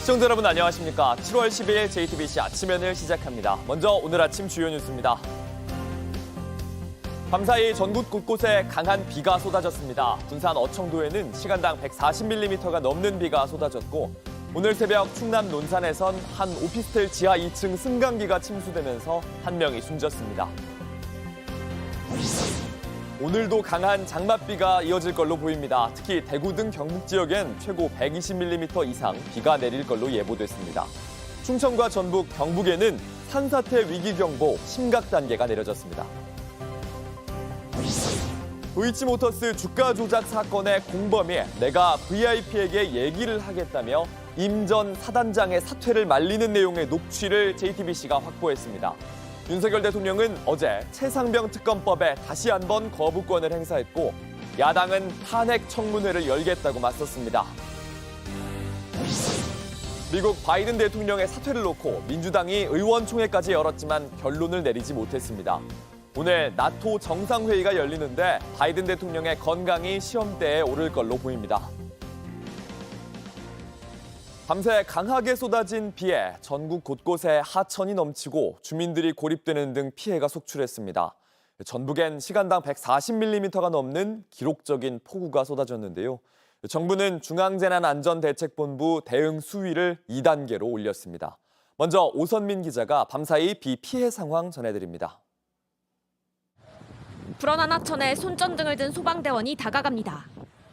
시청자 여러분 안녕하십니까. 7월 10일 JTBC 아침엔을 시작합니다. 먼저 오늘 아침 주요 뉴스입니다. 밤사이 전국 곳곳에 강한 비가 쏟아졌습니다. 군산 어청도에는 시간당 140mm가 넘는 비가 쏟아졌고 오늘 새벽 충남 논산에선 한 오피스텔 지하 2층 승강기가 침수되면서 한 명이 숨졌습니다. 오늘도 강한 장맛비가 이어질 걸로 보입니다. 특히 대구 등 경북 지역엔 최고 120mm 이상 비가 내릴 걸로 예보됐습니다. 충청과 전북, 경북에는 산사태 위기경보 심각 단계가 내려졌습니다. 도이치모터스 주가 조작 사건의 공범이 내가 VIP에게 얘기를 하겠다며 임 전 사단장의 사퇴를 말리는 내용의 녹취를 JTBC가 확보했습니다. 윤석열 대통령은 어제 최상병 특검법에 다시 한번 거부권을 행사했고 야당은 탄핵 청문회를 열겠다고 맞섰습니다. 미국 바이든 대통령의 사퇴를 놓고 민주당이 의원총회까지 열었지만 결론을 내리지 못했습니다. 오늘 나토 정상회의가 열리는데 바이든 대통령의 건강이 시험대에 오를 걸로 보입니다. 밤새 강하게 쏟아진 비에 전국 곳곳에 하천이 넘치고 주민들이 고립되는 등 피해가 속출했습니다. 전북엔 시간당 140mm가 넘는 기록적인 폭우가 쏟아졌는데요. 정부는 중앙재난안전대책본부 대응 수위를 2단계로 올렸습니다. 먼저 오선민 기자가 밤사이 비 피해 상황 전해드립니다. 불어난 하천에 손전등을 든 소방대원이 다가갑니다.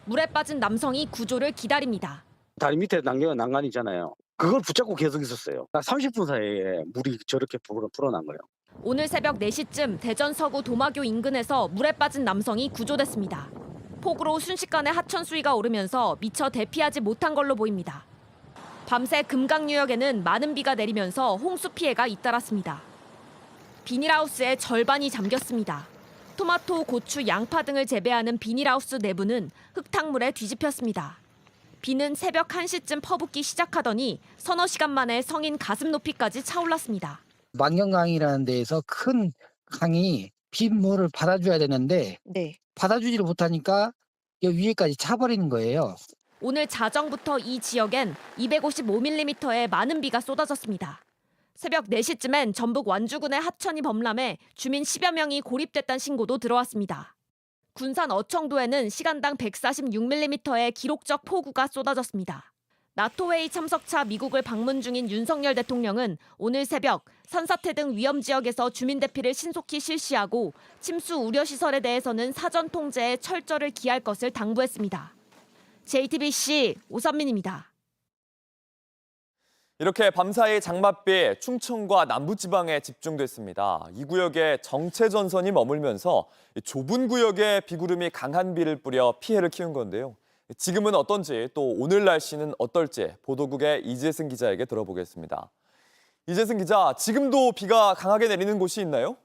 물에 빠진 남성이 구조를 기다립니다. 다리 밑에 난간이잖아요. 그걸 붙잡고 계속 있었어요. 30분 사이에 물이 저렇게 불어난 거예요. 오늘 새벽 4시쯤 대전 서구 도마교 인근에서 물에 빠진 남성이 구조됐습니다. 폭우로 순식간에 하천 수위가 오르면서 미처 대피하지 못한 걸로 보입니다. 밤새 금강유역에는 많은 비가 내리면서 홍수 피해가 잇따랐습니다. 비닐하우스의 절반이 잠겼습니다. 토마토, 고추, 양파 등을 재배하는 비닐하우스 내부는 흙탕물에 뒤집혔습니다. 비는 새벽 1시쯤 퍼붓기 시작하더니 서너 시간 만에 성인 가슴 높이까지 차올랐습니다. 만경강이라는 데에서 큰 강이 빗물을 받아줘야 되는데 받아주지를 못하니까 여기 위에까지 차버리는 거예요. 오늘 자정부터 이 지역엔 255mm의 많은 비가 쏟아졌습니다. 새벽 4시쯤엔 전북 완주군의 하천이 범람해 주민 10여 명이 고립됐다는 신고도 들어왔습니다. 군산 어청도에는 시간당 146mm의 기록적 폭우가 쏟아졌습니다. 나토 회의 참석차 미국을 방문 중인 윤석열 대통령은 오늘 새벽 산사태 등 위험 지역에서 주민 대피를 신속히 실시하고 침수 우려 시설에 대해서는 사전 통제에 철저를 기할 것을 당부했습니다. JTBC 오선민입니다. 이렇게 밤사이 장맛비 충청과 남부지방에 집중됐습니다. 이 구역에 정체전선이 머물면서 좁은 구역에 비구름이 강한 비를 뿌려 피해를 키운 건데요. 지금은 어떤지 또 오늘 날씨는 어떨지 보도국의 이재승 기자에게 들어보겠습니다. 이재승 기자, 지금도 비가 강하게 내리는 곳이 있나요?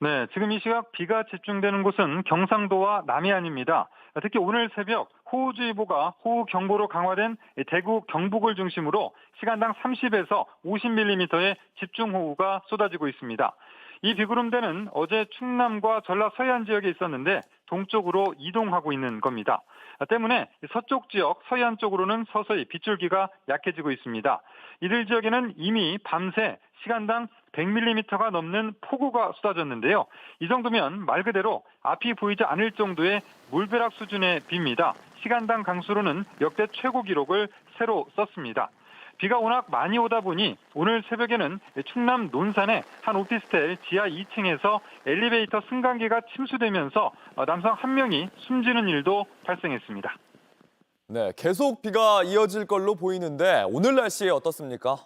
네, 지금 이 시각 비가 집중되는 곳은 경상도와 남해안입니다. 특히 오늘 새벽 호우주의보가 호우경보로 강화된 대구, 경북을 중심으로 시간당 30에서 50mm의 집중호우가 쏟아지고 있습니다. 이 비구름대는 어제 충남과 전라 서해안 지역에 있었는데 동쪽으로 이동하고 있는 겁니다. 때문에 서쪽 지역, 서해안 쪽으로는 서서히 빗줄기가 약해지고 있습니다. 이들 지역에는 이미 밤새 시간당 100mm가 넘는 폭우가 쏟아졌는데요. 이 정도면 말 그대로 앞이 보이지 않을 정도의 물벼락 수준의 비입니다. 시간당 강수로는 역대 최고 기록을 새로 썼습니다. 비가 워낙 많이 오다 보니 오늘 새벽에는 충남 논산의 한 오피스텔 지하 2층에서 엘리베이터 승강기가 침수되면서 남성 한 명이 숨지는 일도 발생했습니다. 네, 계속 비가 이어질 걸로 보이는데 오늘 날씨 어떻습니까?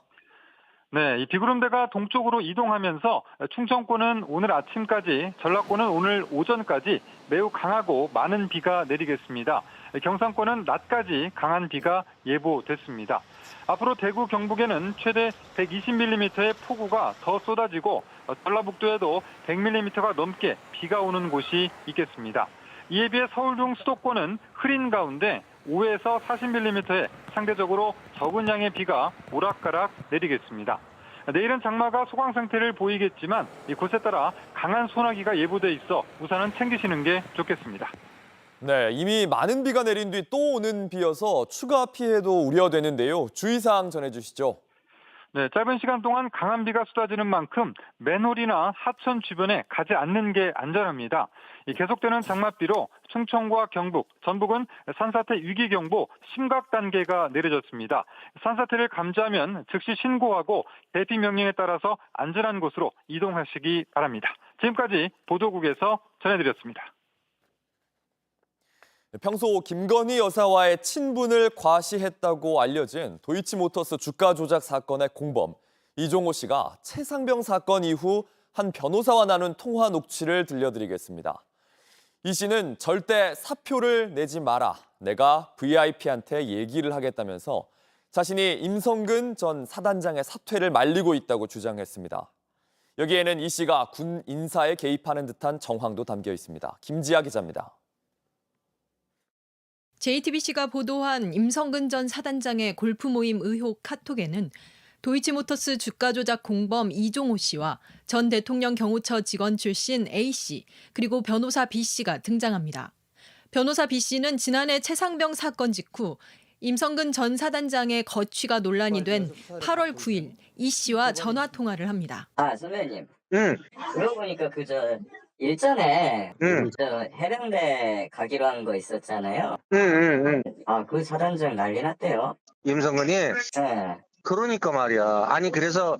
네, 이 비구름대가 동쪽으로 이동하면서 충청권은 오늘 아침까지, 전라권은 오늘 오전까지 매우 강하고 많은 비가 내리겠습니다. 경상권은 낮까지 강한 비가 예보됐습니다. 앞으로 대구, 경북에는 최대 120mm의 폭우가 더 쏟아지고 전라북도에도 100mm가 넘게 비가 오는 곳이 있겠습니다. 이에 비해 서울 등 수도권은 흐린 가운데 5에서 40mm의 상대적으로 적은 양의 비가 오락가락 내리겠습니다. 내일은 장마가 소강 상태를 보이겠지만 곳에 따라 강한 소나기가 예보돼 있어 우산은 챙기시는 게 좋겠습니다. 네, 이미 많은 비가 내린 뒤 또 오는 비여서 추가 피해도 우려되는데요. 주의사항 전해주시죠. 네, 짧은 시간 동안 강한 비가 쏟아지는 만큼 맨홀이나 하천 주변에 가지 않는 게 안전합니다. 이 계속되는 장맛비로 충청과 경북, 전북은 산사태 위기경보 심각 단계가 내려졌습니다. 산사태를 감지하면 즉시 신고하고 대피 명령에 따라서 안전한 곳으로 이동하시기 바랍니다. 지금까지 보도국에서 전해드렸습니다. 평소 김건희 여사와의 친분을 과시했다고 알려진 도이치모터스 주가 조작 사건의 공범 이종호 씨가 최상병 사건 이후 한 변호사와 나눈 통화 녹취를 들려드리겠습니다. 이 씨는 절대 사표를 내지 마라. 내가 VIP한테 얘기를 하겠다면서 자신이 임성근 전 사단장의 사퇴를 말리고 있다고 주장했습니다. 여기에는 이 씨가 군 인사에 개입하는 듯한 정황도 담겨 있습니다. 김지아 기자입니다. JTBC가 보도한 임성근 전 사단장의 골프 모임 의혹 카톡에는 도이치모터스 주가 조작 공범 이종호 씨와 전 대통령 경호처 직원 출신 A 씨, 그리고 변호사 B 씨가 등장합니다. 변호사 B 씨는 지난해 최상병 사건 직후 임성근 전 사단장의 거취가 논란이 된 8월 9일 이 씨와 전화 통화를 합니다. 아, 선배님. 응. 그러고 보니까 일전에 응. 해병대 가기로 한 거 있었잖아요. 응. 아, 그 사단장 난리 났대요. 임성근이 네. 그러니까 말이야. 아니 그래서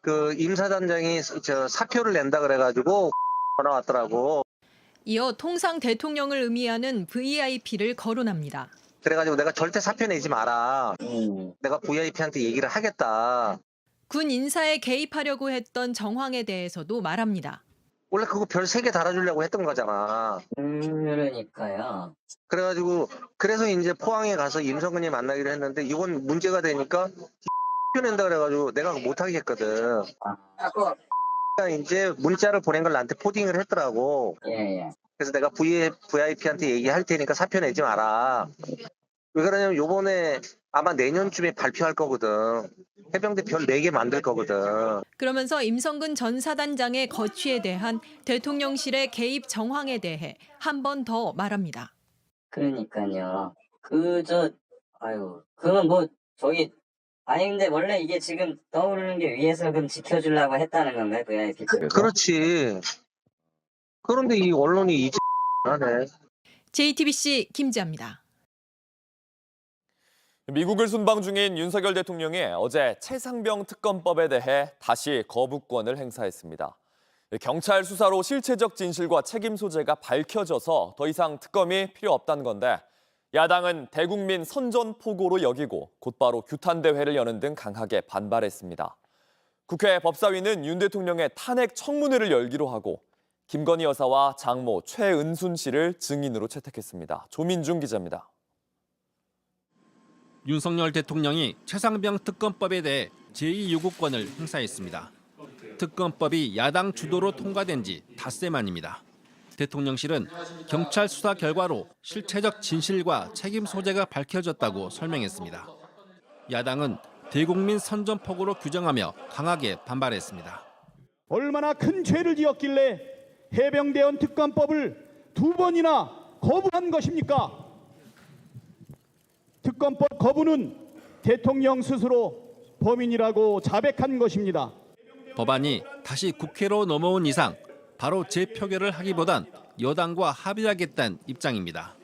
그 임 사단장이 사표를 낸다 그래가지고 전화 왔더라고. 이어 통상 대통령을 의미하는 VIP를 거론합니다. 그래가지고 내가 절대 사표 내지 마라. 내가 VIP한테 얘기를 하겠다. 군 인사에 개입하려고 했던 정황에 대해서도 말합니다. 원래 그거 별 3개 달아주려고 했던 거잖아. 그러니까요. 그래가지고 그래서 이제 포항에 가서 임성근이 만나기로 했는데 이건 문제가 되니까 사표 낸다 그래가지고 내가 못 하겠거든. 이제 문자를 보낸 걸 나한테 포딩을 했더라고. 예. 그래서 내가 VIP한테 얘기할 테니까 사표 내지 마라. 왜 그러냐면 요번에 아마 내년쯤에 발표할 거거든. 해병대 별 4개 만들 거거든. 그러면서 임성근 전 사단장의 거취에 대한 대통령실의 개입 정황에 대해 한 번 더 말합니다. 그러니까요. 그건 근데 원래 이게 지금 떠오르는 게 위에서 그럼 지켜주려고 했다는 건가요, VIP? 그렇지. 그런데 이 언론이 이제 하네. JTBC 김지아입니다. 미국을 순방 중인 윤석열 대통령이 어제 최상병 특검법에 대해 다시 거부권을 행사했습니다. 경찰 수사로 실체적 진실과 책임 소재가 밝혀져서 더 이상 특검이 필요 없다는 건데 야당은 대국민 선전포고로 여기고 곧바로 규탄대회를 여는 등 강하게 반발했습니다. 국회 법사위는 윤 대통령의 탄핵 청문회를 열기로 하고 김건희 여사와 장모 최은순 씨를 증인으로 채택했습니다. 조민중 기자입니다. 윤석열 대통령이 최상병 특검법에 대해 제2요구권을 행사했습니다. 특검법이 야당 주도로 통과된 지 닷새 만입니다. 대통령실은 경찰 수사 결과로 실체적 진실과 책임 소재가 밝혀졌다고 설명했습니다. 야당은 대국민 선전포고로 규정하며 강하게 반발했습니다. 얼마나 큰 죄를 지었길래 해병대원 특검법을 2번이나 거부한 것입니까? 특검법 거부는 대통령 스스로 범인이라고 자백한 것입니다. 법안이 다시 국회로 넘어온 이상 바로 재표결을 하기보단 여당과 합의하겠다는 입장입니다.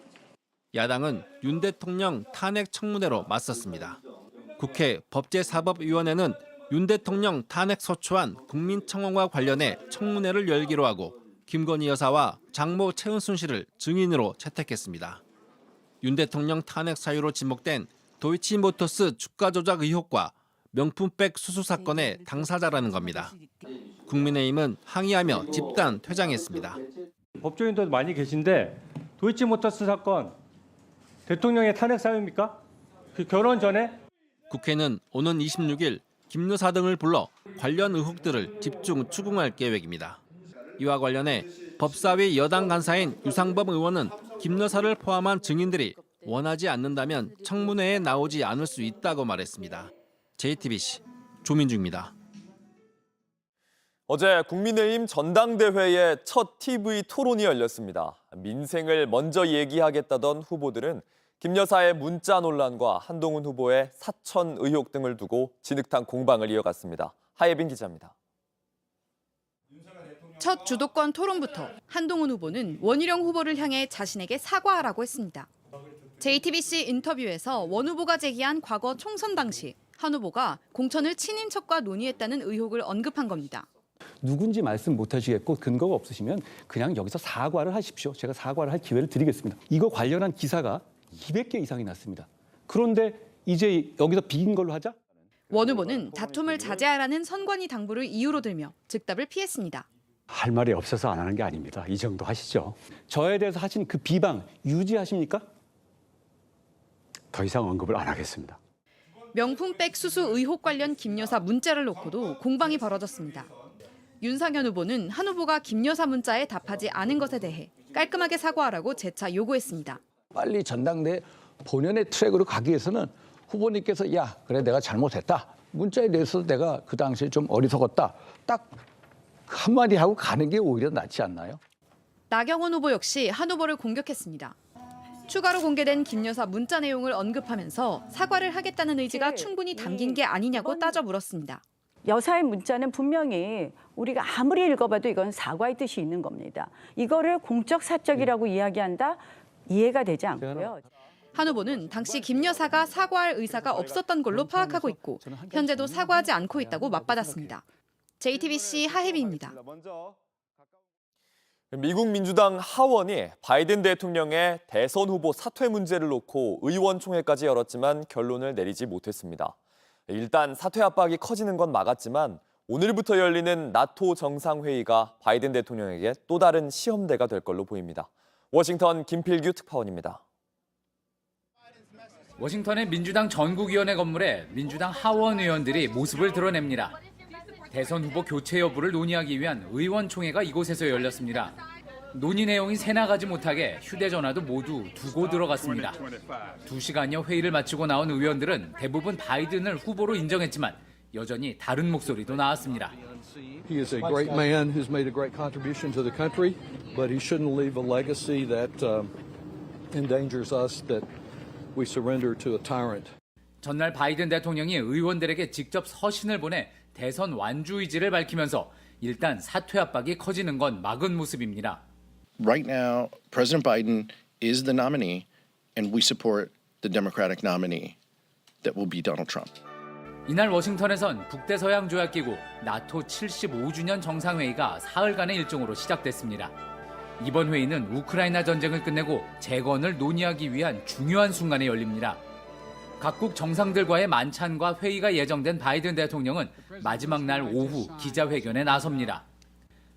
야당은 윤 대통령 탄핵 청문회로 맞섰습니다. 국회 법제사법위원회는 윤 대통령 탄핵 소추안 국민청원과 관련해 청문회를 열기로 하고 김건희 여사와 장모 최은순 씨를 증인으로 채택했습니다. 윤 대통령 탄핵 사유로 지목된 도이치모터스 주가 조작 의혹과 명품백 수수 사건의 당사자라는 겁니다. 국민의힘은 항의하며 집단 퇴장했습니다. 법조인도 많이 계신데 도이치모터스 사건 대통령의 탄핵 사유입니까? 그 결혼 전에? 국회는 오는 26일 김 여사 등을 불러 관련 의혹들을 집중 추궁할 계획입니다. 이와 관련해 법사위 여당 간사인 유상범 의원은 김 여사를 포함한 증인들이 원하지 않는다면 청문회에 나오지 않을 수 있다고 말했습니다. JTBC 조민주입니다. 어제 국민의힘 전당대회의 첫 TV 토론이 열렸습니다. 민생을 먼저 얘기하겠다던 후보들은 김 여사의 문자 논란과 한동훈 후보의 사천 의혹 등을 두고 진흙탕 공방을 이어갔습니다. 하예빈 기자입니다. 첫 주도권 토론부터 한동훈 후보는 원희룡 후보를 향해 자신에게 사과하라고 했습니다. JTBC 인터뷰에서 원 후보가 제기한 과거 총선 당시 한 후보가 공천을 친인척과 논의했다는 의혹을 언급한 겁니다. 누군지 말씀 못 하시겠고 근거가 없으시면 그냥 여기서 사과를 하십시오. 제가 사과를 할 기회를 드리겠습니다. 이거 관련한 기사가 200개 이상이 났습니다. 그런데 이제 여기서 비긴 걸로 하자? 원 후보는 다툼을 자제하라는 선관위 당부를 이유로 들며 즉답을 피했습니다. 할 말이 없어서 안 하는 게 아닙니다. 이 정도 하시죠. 저에 대해서 하신 그 비방 유지하십니까? 더 이상 언급을 안 하겠습니다. 명품백 수수 의혹 관련 김 여사 문자를 놓고도 공방이 벌어졌습니다. 윤상현 후보는 한 후보가 김 여사 문자에 답하지 않은 것에 대해 깔끔하게 사과하라고 재차 요구했습니다. 빨리 전당대 본연의 트랙으로 가기 위해서는 후보님께서 야 그래 내가 잘못했다. 문자에 대해서 내가 그 당시에 좀 어리석었다. 딱 한마디 하고 가는 게 오히려 낫지 않나요? 나경원 후보 역시 한 후보를 공격했습니다. 추가로 공개된 김 여사 문자 내용을 언급하면서 사과를 하겠다는 의지가 충분히 담긴 게 아니냐고 따져 물었습니다. 여사의 문자는 분명히 우리가 아무리 읽어봐도 이건 사과의 뜻이 있는 겁니다. 이거를 공적 사적이라고 이야기한다? 이해가 되지 않고요. 한 후보는 당시 김 여사가 사과할 의사가 없었던 걸로 파악하고 있고 현재도 사과하지 않고 있다고 맞받았습니다. JTBC 하혜빈입니다. 미국 민주당 하원이 바이든 대통령의 대선 후보 사퇴 문제를 놓고 의원총회까지 열었지만 결론을 내리지 못했습니다. 일단 사퇴 압박이 커지는 건 막았지만 오늘부터 열리는 나토 정상회의가 바이든 대통령에게 또 다른 시험대가 될 걸로 보입니다. 워싱턴 김필규 특파원입니다. 워싱턴의 민주당 전국위원회 건물에 민주당 하원 의원들이 모습을 드러냅니다. 대선 후보 교체 여부를 논의하기 위한 의원총회가 이곳에서 열렸습니다. 논의 내용이 새나가지 못하게 휴대전화도 모두 두고 들어갔습니다. 2시간여 회의를 마치고 나온 의원들은 대부분 바이든을 후보로 인정했지만 여전히 다른 목소리도 나왔습니다. He is a great man who's made a great contribution to the country, but he shouldn't leave a legacy that endangers us, that we surrender to a tyrant. 전날 바이든 대통령이 의원들에게 직접 서신을 보내 대선 완주 의지를 밝히면서 일단 사퇴 압박이 커지는 건 막은 모습입니다. Right now, President Biden is the nominee, and we support the Democratic nominee that will be Donald Trump. 이날 워싱턴에선 북대서양 조약기구 나토 75주년 정상회의가 사흘간의 일정으로 시작됐습니다. 이번 회의는 우크라이나 전쟁을 끝내고 재건을 논의하기 위한 중요한 순간에 열립니다. 각국 정상들과의 만찬과 회의가 예정된 바이든 대통령은 마지막 날 오후 기자회견에 나섭니다.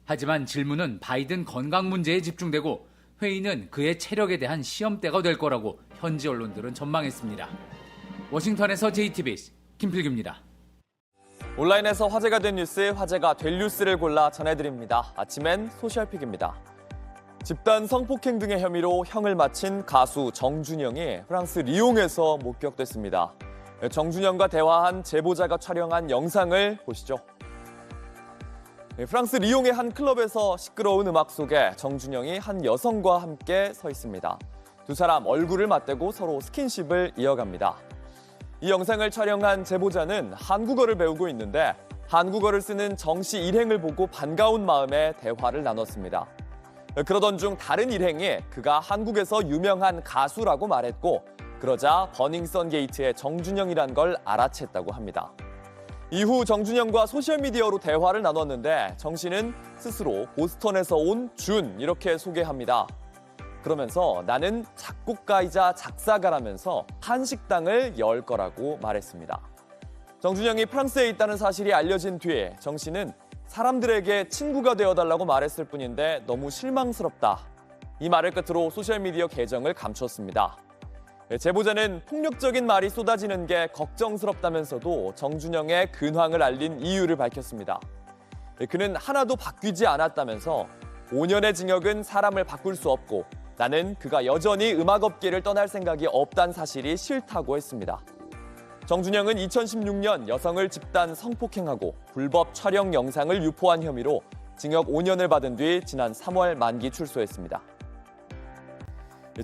하지만 질문은 바이든 건강 문제에 집중되고 회의는 그의 체력에 대한 시험대가 될 거라고 현지 언론들은 전망했습니다. 워싱턴에서 JTBC 김필규입니다. 온라인에서 화제가 된 뉴스, 화제가 될 뉴스를 골라 전해드립니다. 아침엔 소셜픽입니다. 집단 성폭행 등의 혐의로 형을 마친 가수 정준영이 프랑스 리옹에서 목격됐습니다. 정준영과 대화한 제보자가 촬영한 영상을 보시죠. 프랑스 리옹의 한 클럽에서 시끄러운 음악 속에 정준영이 한 여성과 함께 서 있습니다. 두 사람 얼굴을 맞대고 서로 스킨십을 이어갑니다. 이 영상을 촬영한 제보자는 한국어를 배우고 있는데 한국어를 쓰는 정 씨 일행을 보고 반가운 마음에 대화를 나눴습니다. 그러던 중 다른 일행이 그가 한국에서 유명한 가수라고 말했고 그러자 버닝썬 게이트의 정준영이란 걸 알아챘다고 합니다. 이후 정준영과 소셜미디어로 대화를 나눴는데 정 씨는 스스로 보스턴에서 온 준 이렇게 소개합니다. 그러면서 나는 작곡가이자 작사가라면서 한식당을 열 거라고 말했습니다. 정준영이 프랑스에 있다는 사실이 알려진 뒤에 정 씨는 사람들에게 친구가 되어달라고 말했을 뿐인데 너무 실망스럽다. 이 말을 끝으로 소셜미디어 계정을 감췄습니다. 제보자는 폭력적인 말이 쏟아지는 게 걱정스럽다면서도 정준영의 근황을 알린 이유를 밝혔습니다. 그는 하나도 바뀌지 않았다면서 5년의 징역은 사람을 바꿀 수 없고 나는 그가 여전히 음악업계를 떠날 생각이 없다는 사실이 싫다고 했습니다. 정준영은 2016년 여성을 집단 성폭행하고 불법 촬영 영상을 유포한 혐의로 징역 5년을 받은 뒤 지난 3월 만기 출소했습니다.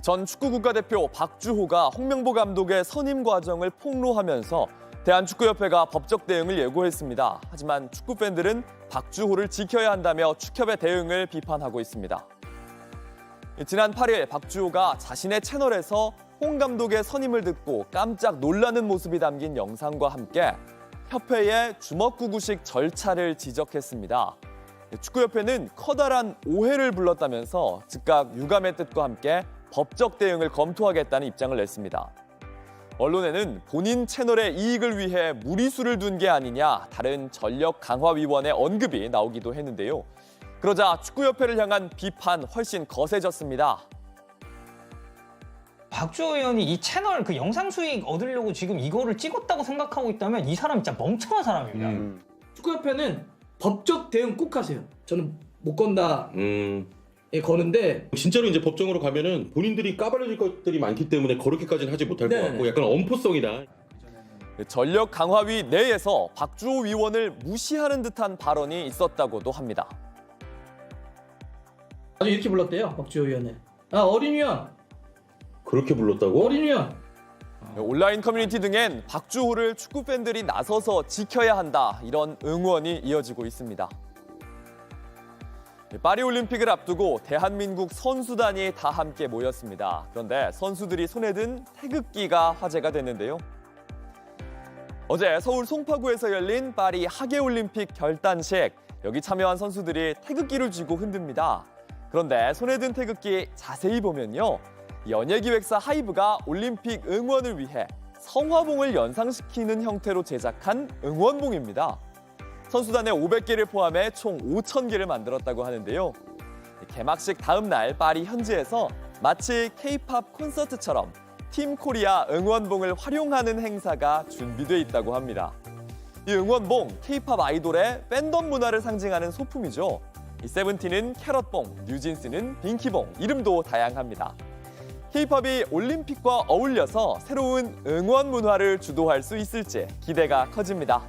전 축구 국가대표 박주호가 홍명보 감독의 선임 과정을 폭로하면서 대한축구협회가 법적 대응을 예고했습니다. 하지만 축구 팬들은 박주호를 지켜야 한다며 축협의 대응을 비판하고 있습니다. 지난 8일 박주호가 자신의 채널에서 홍 감독의 선임을 듣고 깜짝 놀라는 모습이 담긴 영상과 함께 협회의 주먹구구식 절차를 지적했습니다. 축구협회는 커다란 오해를 불렀다면서 즉각 유감의 뜻과 함께 법적 대응을 검토하겠다는 입장을 냈습니다. 언론에는 본인 채널의 이익을 위해 무리수를 둔 게 아니냐 다른 전력 강화위원회 언급이 나오기도 했는데요. 그러자 축구협회를 향한 비판 훨씬 거세졌습니다. 박주호 의원이 이 채널 그 영상 수익 얻으려고 지금 이거를 찍었다고 생각하고 있다면 이 사람 진짜 멍청한 사람입니다. 축구협회는 법적 대응 꼭 하세요. 저는 못 건다. 거는데 진짜로 이제 법정으로 가면은 본인들이 까발려질 것들이 많기 때문에 그렇게까지는 하지 못할 것 같고 약간 엄포성이다. 전력 강화위 내에서 박주호 위원을 무시하는 듯한 발언이 있었다고도 합니다. 아주 이렇게 불렀대요. 박주호 위원을. 어린 위원. 그렇게 불렀다고? 어린 위원. 온라인 커뮤니티 등엔 박주호를 축구 팬들이 나서서 지켜야 한다 이런 응원이 이어지고 있습니다. 파리올림픽을 앞두고 대한민국 선수단이 다 함께 모였습니다. 그런데 선수들이 손에 든 태극기가 화제가 됐는데요. 어제 서울 송파구에서 열린 파리 하계올림픽 결단식. 여기 참여한 선수들이 태극기를 쥐고 흔듭니다. 그런데 손에 든 태극기 자세히 보면요. 연예기획사 하이브가 올림픽 응원을 위해 성화봉을 연상시키는 형태로 제작한 응원봉입니다. 선수단의 500개를 포함해 총 5,000개를 만들었다고 하는데요. 개막식 다음 날 파리 현지에서 마치 K-팝 콘서트처럼 팀 코리아 응원봉을 활용하는 행사가 준비돼 있다고 합니다. 이 응원봉, K-팝 아이돌의 팬덤 문화를 상징하는 소품이죠. 이 세븐틴은 캐럿봉, 뉴진스는 빙키봉, 이름도 다양합니다. K-팝이 올림픽과 어울려서 새로운 응원 문화를 주도할 수 있을지 기대가 커집니다.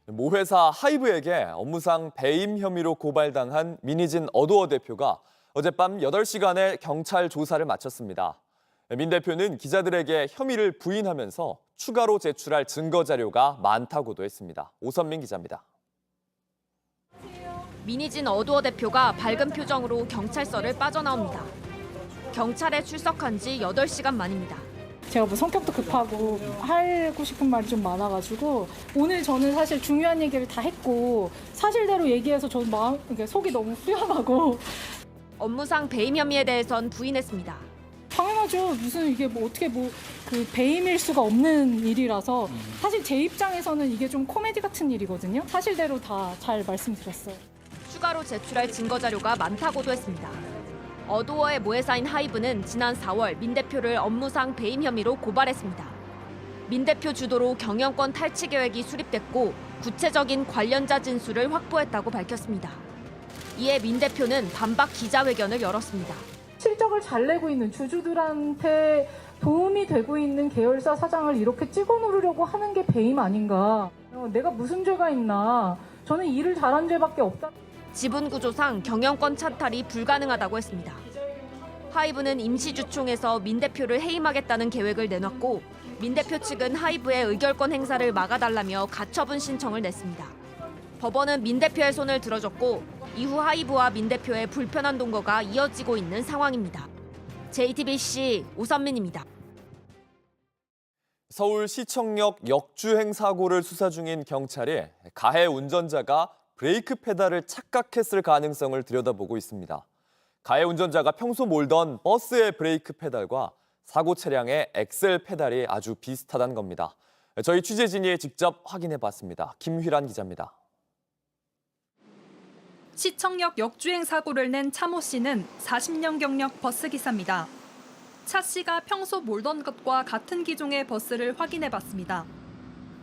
모 회사 하이브에게 업무상 배임 혐의로 고발당한 민희진 어도어 대표가 어젯밤 8시간의 경찰 조사를 마쳤습니다. 민 대표는 기자들에게 혐의를 부인하면서 추가로 제출할 증거 자료가 많다고도 했습니다. 오선민 기자입니다. 민희진 어도어 대표가 밝은 표정으로 경찰서를 빠져나옵니다. 경찰에 출석한 지 8시간 만입니다. 제가 뭐 성격도 급하고 하고 싶은 말이 좀 많아가지고 오늘 저는 사실 중요한 얘기를 다 했고 사실대로 얘기해서 저는 속이 너무 후련하고 업무상 배임 혐의에 대해선 부인했습니다. 당연하죠. 무슨 이게 뭐 어떻게 그 배임일 수가 없는 일이라서 사실 제 입장에서는 이게 좀 코미디 같은 일이거든요. 사실대로 다 잘 말씀드렸어요. 추가로 제출할 증거 자료가 많다고도 했습니다. 어도어의 모회사인 하이브는 지난 4월 민 대표를 업무상 배임 혐의로 고발했습니다. 민 대표 주도로 경영권 탈취 계획이 수립됐고 구체적인 관련자 진술을 확보했다고 밝혔습니다. 이에 민 대표는 반박 기자회견을 열었습니다. 실적을 잘 내고 있는 주주들한테 도움이 되고 있는 계열사 사장을 이렇게 찍어 누르려고 하는 게 배임 아닌가. 내가 무슨 죄가 있나. 저는 일을 잘한 죄밖에 없다. 지분구조상 경영권 찬탈이 불가능하다고 했습니다. 하이브는 임시주총에서 민 대표를 해임하겠다는 계획을 내놨고 민 대표 측은 하이브의 의결권 행사를 막아달라며 가처분 신청을 냈습니다. 법원은 민 대표의 손을 들어줬고 이후 하이브와 민 대표의 불편한 동거가 이어지고 있는 상황입니다. JTBC 오선민입니다. 서울시청역 역주행 사고를 수사 중인 경찰이 가해 운전자가 브레이크 페달을 착각했을 가능성을 들여다보고 있습니다. 가해 운전자가 평소 몰던 버스의 브레이크 페달과 사고 차량의 엑셀 페달이 아주 비슷하다는 겁니다. 저희 취재진이 직접 확인해봤습니다. 김휘란 기자입니다. 시청역 역주행 사고를 낸 차모 씨는 40년 경력 버스기사입니다. 차 씨가 평소 몰던 것과 같은 기종의 버스를 확인해봤습니다.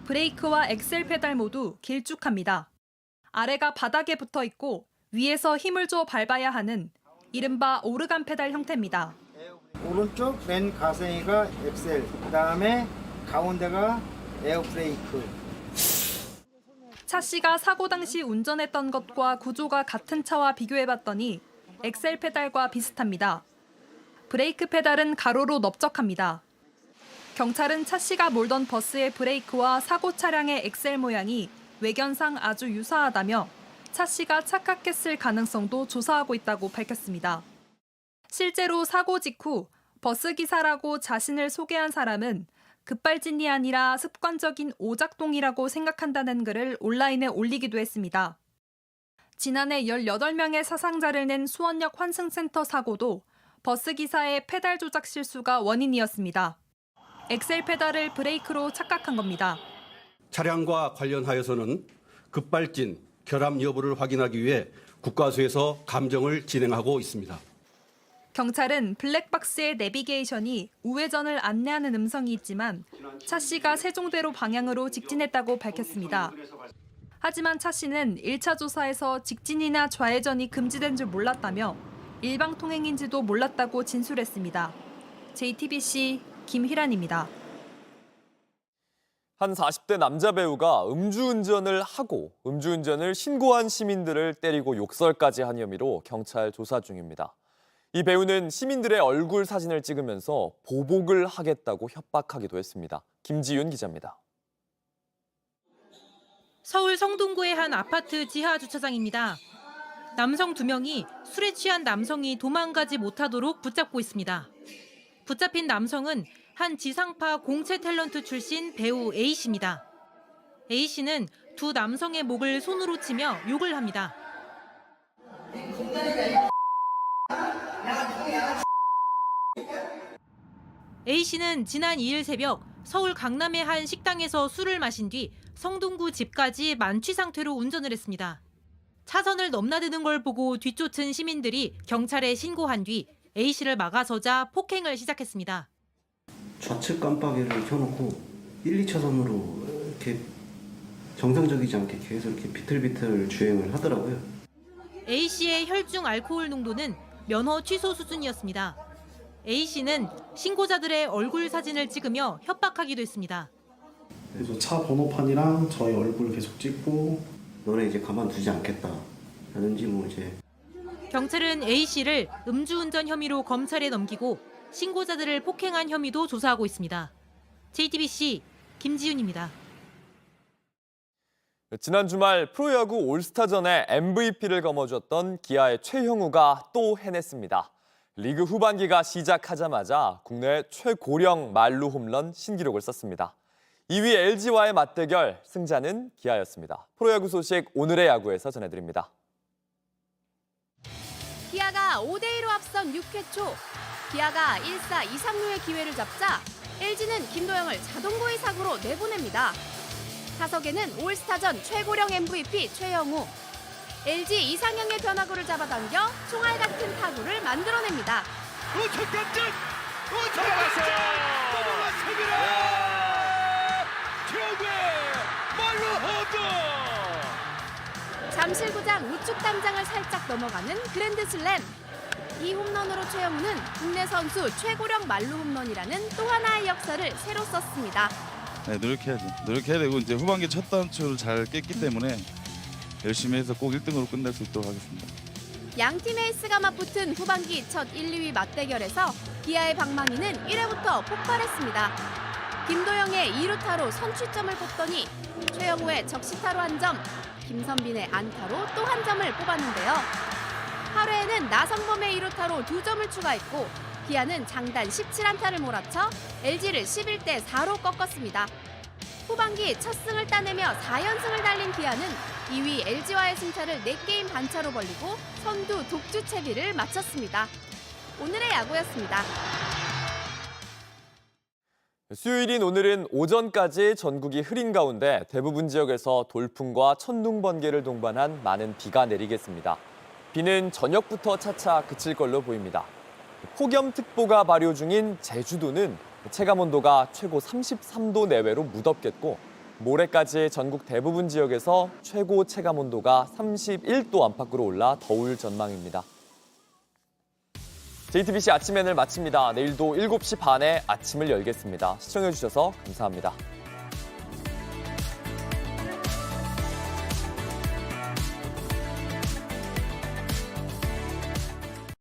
브레이크와 엑셀 페달 모두 길쭉합니다. 아래가 바닥에 붙어 있고 위에서 힘을 줘 밟아야 하는 이른바 오르간 페달 형태입니다. 오른쪽 맨 가생이가 엑셀, 그다음에 가운데가 에어브레이크. 차씨가 사고 당시 운전했던 것과 구조가 같은 차와 비교해봤더니 엑셀 페달과 비슷합니다. 브레이크 페달은 가로로 넓적합니다. 경찰은 차씨가 몰던 버스의 브레이크와 사고 차량의 엑셀 모양이 외견상 아주 유사하다며 차씨가 착각했을 가능성도 조사하고 있다고 밝혔습니다. 실제로 사고 직후 버스 기사라고 자신을 소개한 사람은 급발진이 아니라 습관적인 오작동이라고 생각한다는 글을 온라인에 올리기도 했습니다. 지난해 18명의 사상자를 낸 수원역 환승센터 사고도 버스 기사의 페달 조작 실수가 원인이었습니다. 엑셀 페달을 브레이크로 착각한 겁니다. 차량과 관련하여서는 급발진, 결함 여부를 확인하기 위해 국과수에서 감정을 진행하고 있습니다. 경찰은 블랙박스의 내비게이션이 우회전을 안내하는 음성이 있지만 차씨가 세종대로 방향으로 직진했다고 밝혔습니다. 하지만 차씨는 1차 조사에서 직진이나 좌회전이 금지된 줄 몰랐다며 일방통행인지도 몰랐다고 진술했습니다. JTBC 김희란입니다. 한 40대 남자 배우가 음주운전을 하고 음주운전을 신고한 시민들을 때리고 욕설까지 한 혐의로 경찰 조사 중입니다. 이 배우는 시민들의 얼굴 사진을 찍으면서 보복을 하겠다고 협박하기도 했습니다. 김지윤 기자입니다. 서울 성동구의 한 아파트 지하 주차장입니다. 남성 2명이 술에 취한 남성이 도망가지 못하도록 붙잡고 있습니다. 붙잡힌 남성은 한 지상파 공채 탤런트 출신 배우 A씨입니다. A씨는 두 남성의 목을 손으로 치며 욕을 합니다. A씨는 지난 2일 새벽 서울 강남의 한 식당에서 술을 마신 뒤 성동구 집까지 만취 상태로 운전을 했습니다. 차선을 넘나드는 걸 보고 뒤쫓은 시민들이 경찰에 신고한 뒤 A씨를 막아서자 폭행을 시작했습니다. 좌측 깜빡이를 켜놓고 1, 2차선으로 이렇게 정상적이지 않게 계속 이렇게 비틀비틀 주행을 하더라고요. A씨의 혈중 알코올 농도는 면허 취소 수준이었습니다. A씨는 신고자들의 얼굴 사진을 찍으며 협박하기도 했습니다. 그래서 차 번호판이랑 저희 얼굴 계속 찍고 너네 이제 가만두지 않겠다 라든지 뭐 이제. 경찰은 A씨를 음주운전 혐의로 검찰에 넘기고 신고자들을 폭행한 혐의도 조사하고 있습니다. JTBC 김지윤입니다. 지난 주말 프로야구 올스타전에 MVP를 거머쥐었던 기아의 최형우가 또 해냈습니다. 리그 후반기가 시작하자마자 국내 최고령 만루 홈런 신기록을 썼습니다. 2위 LG와의 맞대결, 승자는 기아였습니다. 프로야구 소식 오늘의 야구에서 전해드립니다. 기아가 5대2로 앞선 6회 초, 기아가 1사 2상루의 기회를 잡자 LG는 김도영을 자동고의 사구로 내보냅니다. 타석에는 올스타전 최고령 MVP 최영우. LG 이상형의 변화구를 잡아당겨 총알 같은 타구를 만들어냅니다. 우측감전! 우측감전! 넘어갔습니다! 최영우의 말로 홈런! 잠실구장 우측 담장을 살짝 넘어가는 그랜드슬램. 이 홈런으로 최영우는 국내 선수 최고령 말루 홈런이라는 또 하나의 역사를 새로 썼습니다. 네, 노력해야죠. 노력해야 되고 이제 후반기 첫 단추를 잘 깼기 때문에 열심히 해서 꼭 1등으로 끝낼 수 있도록 하겠습니다. 양팀 에이스가 맞붙은 후반기 첫 1, 2위 맞대결에서 기아의 방망이는 1회부터 폭발했습니다. 김도영의 2루타로 선취점을 뽑더니 최영우의 적시타로 한 점, 김선빈의 안타로 또 한 점을 뽑았는데요. 8회에는 나성범의 2루타로 2점을 추가했고 기아는 장단 17안타를 몰아쳐 LG를 11대 4로 꺾었습니다. 후반기 첫 승을 따내며 4연승을 달린 기아는 2위 LG와의 승차를 4게임 반차로 벌리고 선두 독주 채비를 마쳤습니다. 오늘의 야구였습니다. 수요일인 오늘은 오전까지 전국이 흐린 가운데 대부분 지역에서 돌풍과 천둥 번개를 동반한 많은 비가 내리겠습니다. 비는 저녁부터 차차 그칠 걸로 보입니다. 폭염특보가 발효 중인 제주도는 체감온도가 최고 33도 내외로 무덥겠고 모레까지 전국 대부분 지역에서 최고 체감온도가 31도 안팎으로 올라 더울 전망입니다. JTBC 아침엔을 마칩니다. 내일도 7시 반에 아침을 열겠습니다. 시청해주셔서 감사합니다.